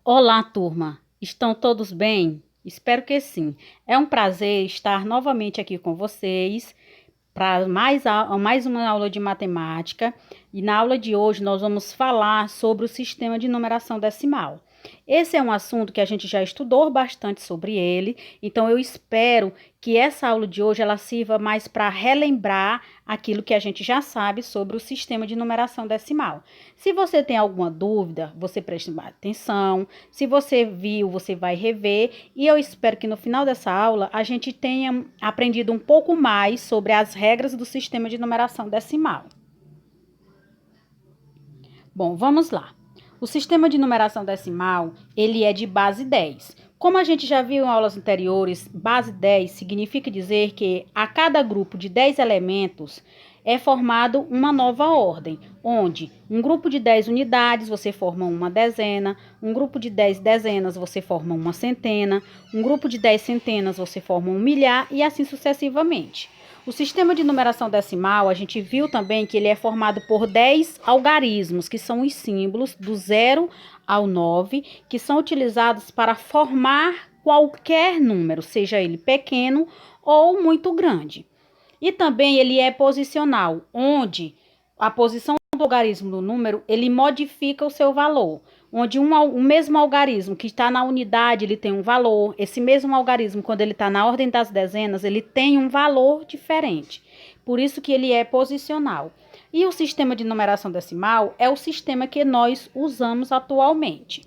Olá, turma! Estão todos bem? Espero que sim. É um prazer estar novamente aqui com vocês para mais uma aula de matemática. E na aula de hoje nós vamos falar sobre o sistema de numeração decimal. Esse é um assunto que a gente já estudou bastante sobre ele, então eu espero que essa aula de hoje ela sirva mais para relembrar aquilo que a gente já sabe sobre o sistema de numeração decimal. Se você tem alguma dúvida, você preste atenção. Se você viu, você vai rever. E eu espero que no final dessa aula a gente tenha aprendido um pouco mais sobre as regras do sistema de numeração decimal. Bom, vamos lá. O sistema de numeração decimal, ele é de base 10. Como a gente já viu em aulas anteriores, base 10 significa dizer que a cada grupo de 10 elementos é formado uma nova ordem, onde um grupo de 10 unidades você forma uma dezena, um grupo de 10 dezenas você forma uma centena, um grupo de 10 centenas você forma um milhar e assim sucessivamente. O sistema de numeração decimal, a gente viu também que ele é formado por 10 algarismos, que são os símbolos do 0 ao 9, que são utilizados para formar qualquer número, seja ele pequeno ou muito grande. E também ele é posicional, onde a posição do algarismo do número, ele modifica o seu valor. Onde o mesmo algarismo que está na unidade, ele tem um valor. Esse mesmo algarismo, quando ele está na ordem das dezenas, ele tem um valor diferente. Por isso que ele é posicional. E o sistema de numeração decimal é o sistema que nós usamos atualmente.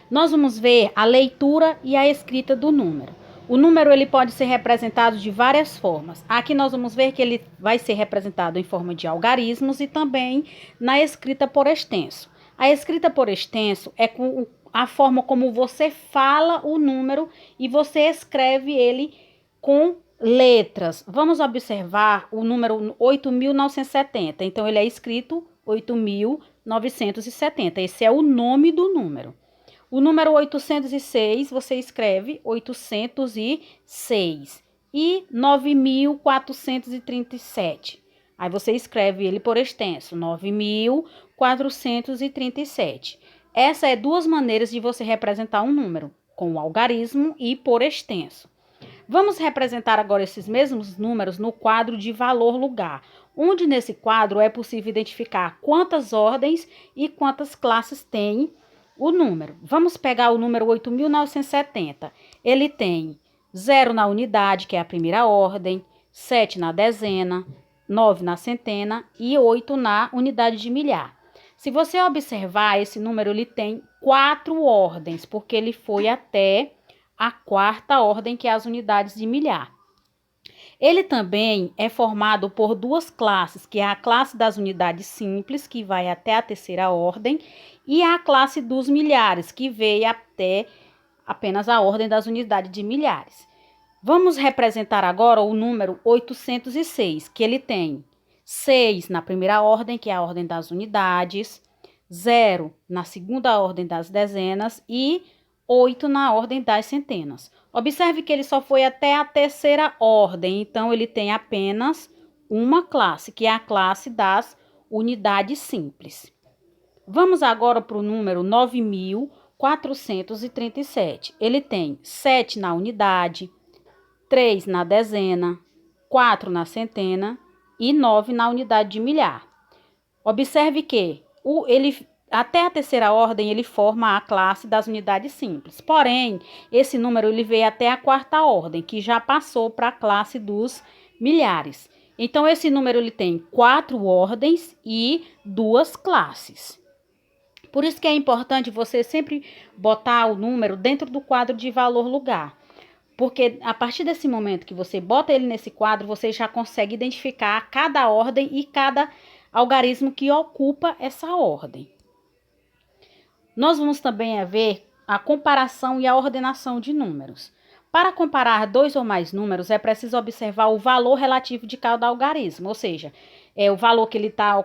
Nós vamos ver a leitura e a escrita do número. O número ele pode ser representado de várias formas. Aqui nós vamos ver que ele vai ser representado em forma de algarismos e também na escrita por extenso. A escrita por extenso é com a forma como você fala o número e você escreve ele com letras. Vamos observar o número 8.970. Então, ele é escrito 8.970. Esse é o nome do número. O número 806, você escreve 806 e 9.437. Aí você escreve ele por extenso, 9.437. Essa é duas maneiras de você representar um número, com o algarismo e por extenso. Vamos representar agora esses mesmos números no quadro de valor-lugar, onde nesse quadro é possível identificar quantas ordens e quantas classes tem o número. Vamos pegar o número 8.970. Ele tem 0 na unidade, que é a primeira ordem, 7 na dezena, 9 na centena e 8 na unidade de milhar. Se você observar, esse número ele tem 4 ordens, porque ele foi até a quarta ordem, que é as unidades de milhar. Ele também é formado por duas classes, que é a classe das unidades simples, que vai até a terceira ordem, e a classe dos milhares, que veio até apenas a ordem das unidades de milhares. Vamos representar agora o número 806, que ele tem 6 na primeira ordem, que é a ordem das unidades, 0 na segunda ordem das dezenas e 8 na ordem das centenas. Observe que ele só foi até a terceira ordem, então ele tem apenas uma classe, que é a classe das unidades simples. Vamos agora para o número 9.437. Ele tem 7 na unidade, 3 na dezena, 4 na centena e 9 na unidade de milhar. Observe que até a terceira ordem ele forma a classe das unidades simples. Porém, esse número ele veio até a quarta ordem, que já passou para a classe dos milhares. Então, esse número ele tem 4 ordens e 2 classes. Por isso que é importante você sempre botar o número dentro do quadro de valor-lugar. Porque a partir desse momento que você bota ele nesse quadro, você já consegue identificar cada ordem e cada algarismo que ocupa essa ordem. Nós vamos também ver a comparação e a ordenação de números. Para comparar dois ou mais números, é preciso observar o valor relativo de cada algarismo, ou seja, o valor que ele está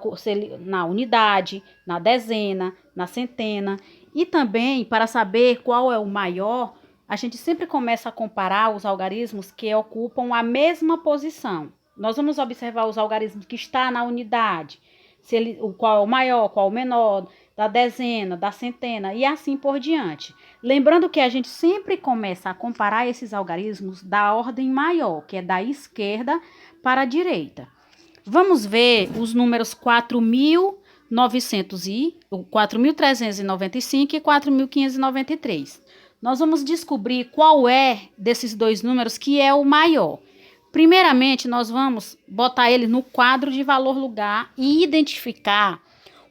na unidade, na dezena, na centena. E também, para saber qual é o maior, a gente sempre começa a comparar os algarismos que ocupam a mesma posição. Nós vamos observar os algarismos que estão na unidade, qual é o maior, qual é o menor. da dezena, da centena e assim por diante. Lembrando que a gente sempre começa a comparar esses algarismos da ordem maior, que é da esquerda para a direita. Vamos ver os números 4.395 e 4.593. Nós vamos descobrir qual é desses dois números que é o maior. Primeiramente, nós vamos botar ele no quadro de valor-lugar e identificar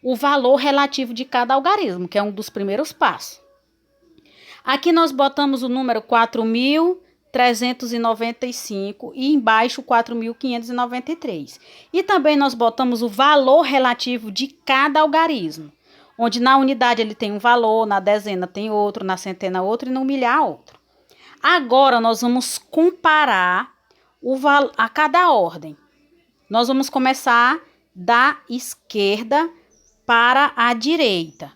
o valor relativo de cada algarismo, que é um dos primeiros passos. Aqui nós botamos o número 4.395 e embaixo 4.593. E também nós botamos o valor relativo de cada algarismo, onde na unidade ele tem um valor, na dezena tem outro, na centena outro e no milhar outro. Agora nós vamos comparar a cada ordem. Nós vamos começar da esquerda para a direita.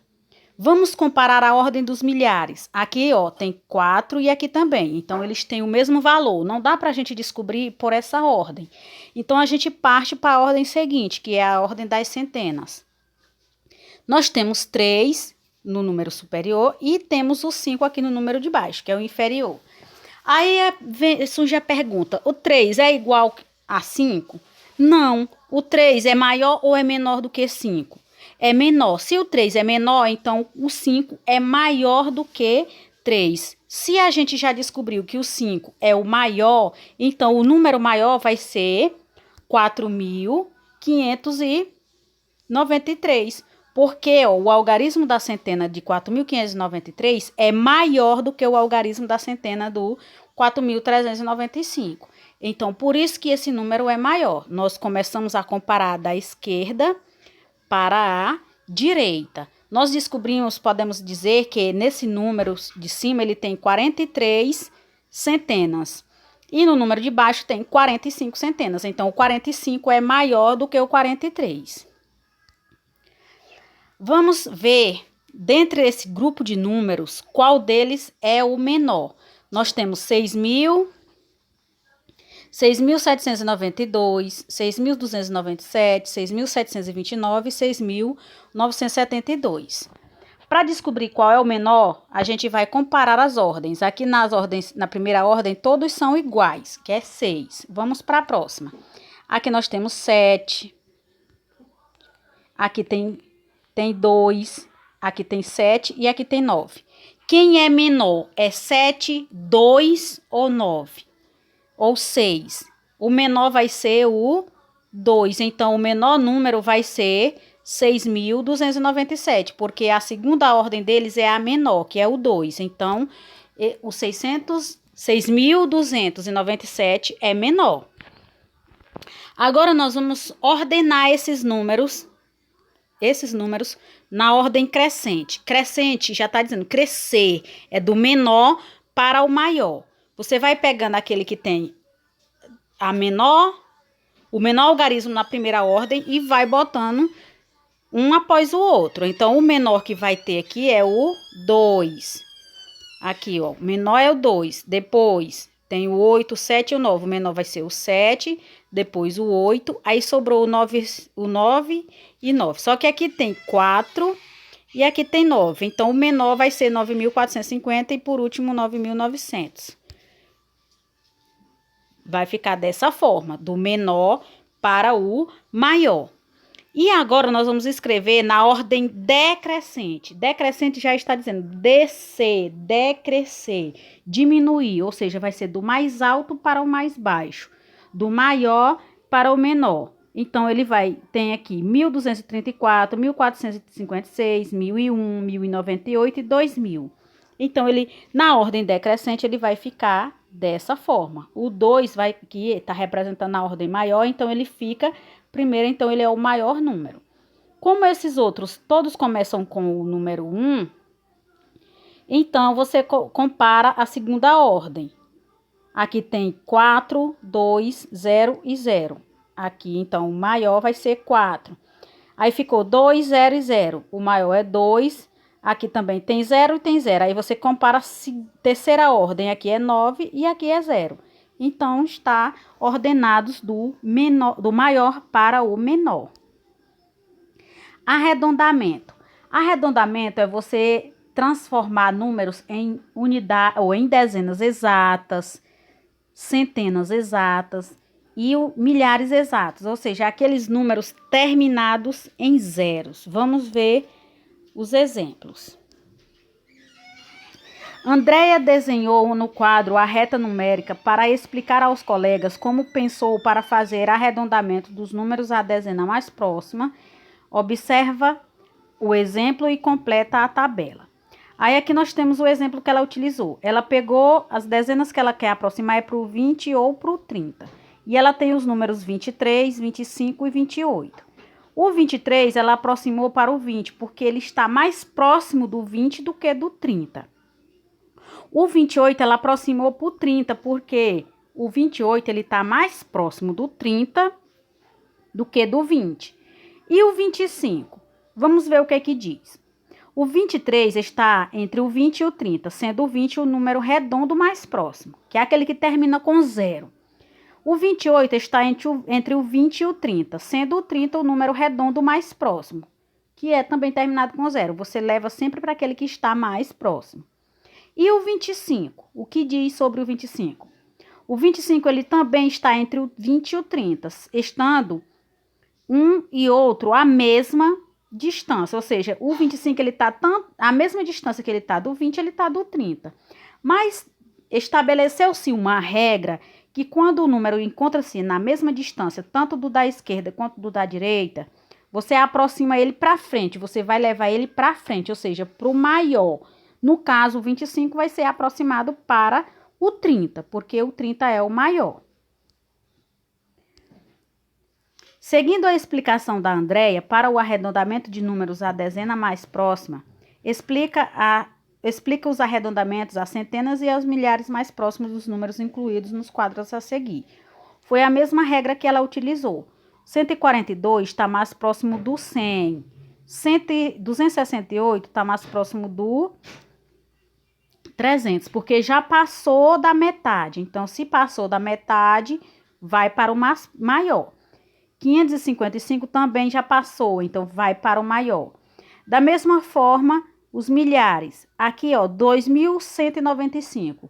Vamos comparar a ordem dos milhares. Aqui, ó, tem 4 e aqui também. Então, eles têm o mesmo valor. Não dá para a gente descobrir por essa ordem. Então, a gente parte para a ordem seguinte, que é a ordem das centenas. Nós temos 3 no número superior e temos o 5 aqui no número de baixo, que é o inferior. Aí surge a pergunta, o 3 é igual a 5? Não, o 3 é maior ou é menor do que 5? É menor. Se o 3 é menor, então o 5 é maior do que 3. Se a gente já descobriu que o 5 é o maior, então o número maior vai ser 4.593. Porque ó, o algarismo da centena de 4.593 é maior do que o algarismo da centena do 4.395. Então, por isso que esse número é maior. Nós começamos a comparar da esquerda para a direita. Nós descobrimos, podemos dizer que nesse número de cima ele tem 43 centenas. E no número de baixo tem 45 centenas. Então, o 45 é maior do que o 43. Vamos ver, dentre esse grupo de números, qual deles é o menor. Nós temos 6.792, 6.297, 6.729 e 6.972. Para descobrir qual é o menor, a gente vai comparar as ordens. Aqui na primeira ordem, todos são iguais, que é 6. Vamos para a próxima. Aqui nós temos 7. Aqui tem 2, aqui tem 7 e aqui tem 9. Quem é menor? É 7, 2 ou 9? Ou 6? O menor vai ser o 2. Então, o menor número vai ser 6.297, porque a segunda ordem deles é a menor, que é o 2. Então, o 6.297 é menor. Agora, nós vamos ordenar esses números na ordem crescente. Crescente já está dizendo crescer, é do menor para o maior. Você vai pegando aquele que tem o menor algarismo na primeira ordem e vai botando um após o outro. Então, o menor que vai ter aqui é o 2. Aqui, ó, o menor é o 2. Depois tem o 8, o 7 e o 9. O menor vai ser o 7, depois o 8, aí sobrou o 9 e 9. Só que aqui tem 4 e aqui tem 9. Então, o menor vai ser 9.450 e, por último, 9.900. Vai ficar dessa forma, do menor para o maior. E agora, nós vamos escrever na ordem decrescente. Decrescente já está dizendo descer, decrescer, diminuir. Ou seja, vai ser do mais alto para o mais baixo, do maior para o menor. Então, ele tem aqui 1.234, 1.456, 1.001, 1.098 e 2.000. Então, na ordem decrescente, ele vai ficar dessa forma. O 2 que está representando a ordem maior, então ele fica primeiro, então ele é o maior número. Como esses outros todos começam com o número 1, então você compara a segunda ordem. Aqui tem 4, 2, 0 e 0. Aqui, então, o maior vai ser 4. Aí ficou 2, 0 e 0. O maior é 2. Aqui também tem 0 e tem 0. Aí você compara a terceira ordem. Aqui é 9 e aqui é 0. Então, está ordenados do maior para o menor. Arredondamento. Arredondamento é você transformar números em unidade ou em dezenas exatas, centenas exatas e milhares exatos, ou seja, aqueles números terminados em zeros. Vamos ver os exemplos. Andréia desenhou no quadro a reta numérica para explicar aos colegas como pensou para fazer arredondamento dos números à dezena mais próxima. Observa o exemplo e completa a tabela. Aí aqui nós temos o exemplo que ela utilizou. Ela pegou as dezenas que ela quer aproximar para o 20 ou para o 30. E ela tem os números 23, 25 e 28. O 23 ela aproximou para o 20, porque ele está mais próximo do 20 do que do 30. O 28 ela aproximou para o 30, porque o 28 ele está mais próximo do 30 do que do 20. E o 25? Vamos ver o que é que diz. O 23 está entre o 20 e o 30, sendo o 20 o número redondo mais próximo, que é aquele que termina com 0. O 28 está entre o 20 e o 30, sendo o 30 o número redondo mais próximo, que é também terminado com 0. Você leva sempre para aquele que está mais próximo. E o 25? O que diz sobre o 25? O 25 ele também está entre o 20 e o 30, estando um e outro a mesma distância, ou seja, o 25 ele está a mesma distância que ele está do 20, ele está do 30. Mas estabeleceu-se uma regra que quando o número encontra-se na mesma distância, tanto do da esquerda quanto do da direita, você aproxima ele para frente, você vai levar ele para frente, ou seja, para o maior. No caso, o 25 vai ser aproximado para o 30, porque o 30 é o maior. Seguindo a explicação da Andréia, para o arredondamento de números à dezena mais próxima, explica os arredondamentos às centenas e aos milhares mais próximos dos números incluídos nos quadros a seguir. Foi a mesma regra que ela utilizou. 142 está mais próximo do 100. 268 está mais próximo do 300, porque já passou da metade. Então, se passou da metade, vai para o maior. 555 também já passou, então vai para o maior. Da mesma forma, os milhares. Aqui, ó, 2.195.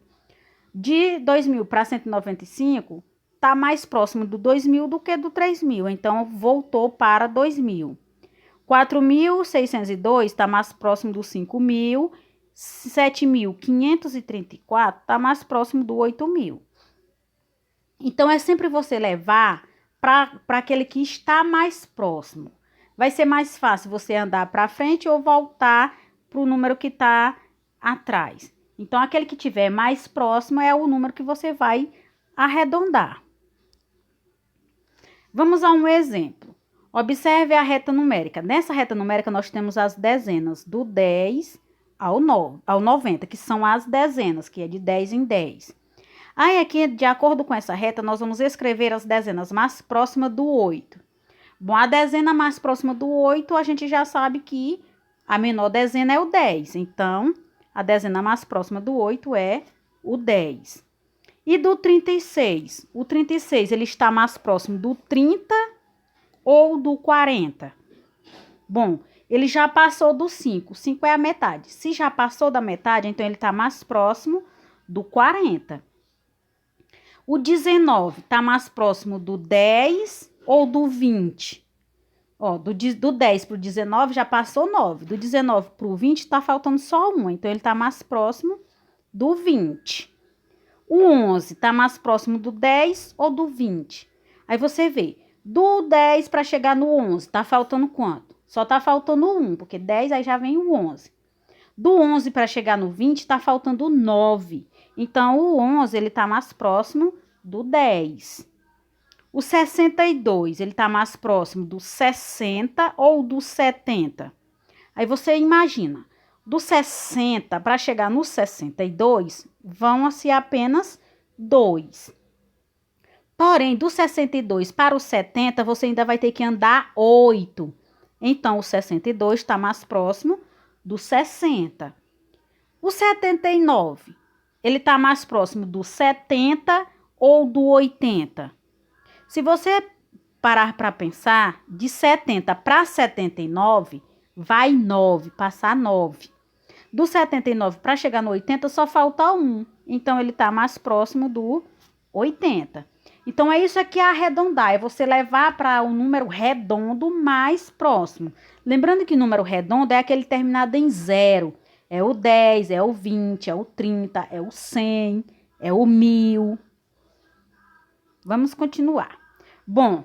De 2.000 para 195, está mais próximo do 2.000 do que do 3.000. Então, voltou para 2.000. 4.602 está mais próximo do 5.000. 7.534 está mais próximo do 8.000. Então, é sempre você levar para aquele que está mais próximo. Vai ser mais fácil você andar para frente ou voltar para o número que está atrás. Então, aquele que tiver mais próximo é o número que você vai arredondar. Vamos a um exemplo. Observe a reta numérica. Nessa reta numérica, nós temos as dezenas do 10 ao 90, que são as dezenas, que é de 10 em 10. Aí, aqui, de acordo com essa reta, nós vamos escrever as dezenas mais próximas do 8. Bom, a dezena mais próxima do 8, a gente já sabe que a menor dezena é o 10. Então, a dezena mais próxima do 8 é o 10. E do 36? O 36, ele está mais próximo do 30 ou do 40? Bom, ele já passou do 5. 5 é a metade. Se já passou da metade, então ele está mais próximo do 40. O 19 está mais próximo do 10 ou do 20? Ó, do 10 para o 19 já passou 9. Do 19 para o 20 está faltando só 1. Então, ele está mais próximo do 20. O 11 está mais próximo do 10 ou do 20? Aí você vê, do 10 para chegar no 11, está faltando quanto? Só está faltando 1, porque 10 aí já vem o 11. Do 11 para chegar no 20, está faltando 9. Então, o 11, ele está mais próximo do 10. O 62, ele está mais próximo do 60 ou do 70? Aí você imagina, do 60 para chegar no 62, vão-se apenas 2. Porém, do 62 para o 70, você ainda vai ter que andar 8. Então, o 62 está mais próximo do 60. O 79, ele está mais próximo do 70 ou do 80? Se você parar para pensar, de 70 para 79, vai 9, passar 9. Do 79 para chegar no 80 só falta 1. Então, ele está mais próximo do 80. Então, é isso aqui arredondar. É você levar para um número redondo mais próximo. Lembrando que número redondo é aquele terminado em 0. É o 10, é o 20, é o 30, é o 100, é o 1000. Vamos continuar. Bom,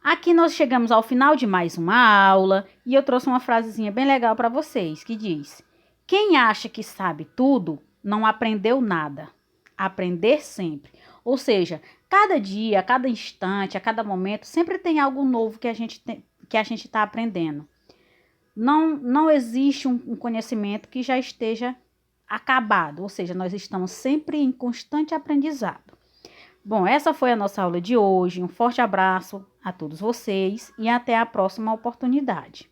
aqui nós chegamos ao final de mais uma aula e eu trouxe uma frasezinha bem legal para vocês, que diz: quem acha que sabe tudo, não aprendeu nada. Aprender sempre. Ou seja, cada dia, a cada instante, a cada momento, sempre tem algo novo que a gente está aprendendo. Não existe um conhecimento que já esteja acabado, ou seja, nós estamos sempre em constante aprendizado. Bom, essa foi a nossa aula de hoje. Um forte abraço a todos vocês e até a próxima oportunidade.